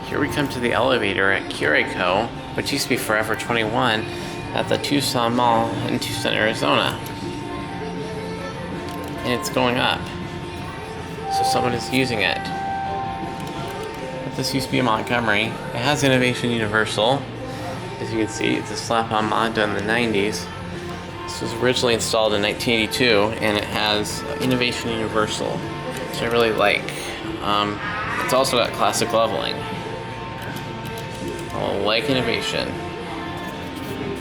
Here we come to the elevator at Curacao, which used to be Forever 21 at the Tucson Mall in Tucson, Arizona. And it's going up. So someone is using it. But this used to be Montgomery. It has Innovation Universal. As you can see, it's a slap-on mod done in the 90s. This was originally installed in 1982, and it has Innovation Universal, which I really like. It's also got classic leveling. I like Innovation.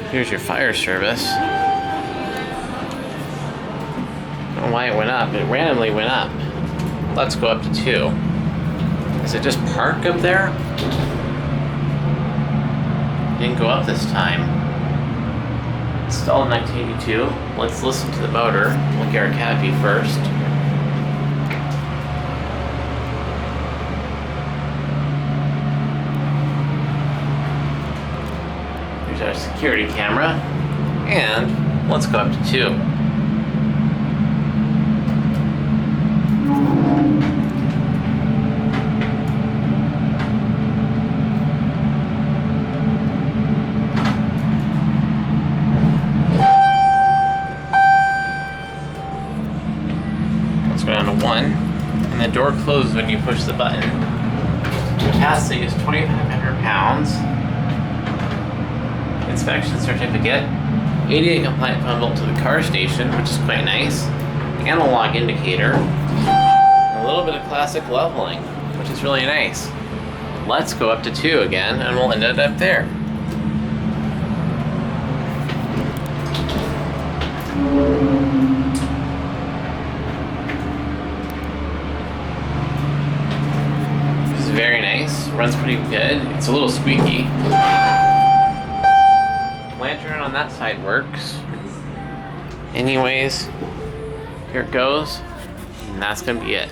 Here's your fire service. I don't know why it went up. It randomly went up. Let's go up to 2. Is it just park up there? Didn't go up this time. Installed in 1982. Let's listen to the motor. Look at our canopy first. Here's our security camera. And let's go up to 2. Go down to 1, and the door closes when you push the button. Capacity is 2,500 pounds. Inspection certificate. ADA compliant phone bolt to the car station, which is quite nice. Analog indicator. A little bit of classic leveling, which is really nice. Let's go up to 2 again, and we'll end it up there. Very nice, runs pretty good. It's a little squeaky. Lantern on that side works. Anyways, here it goes, and that's gonna be it.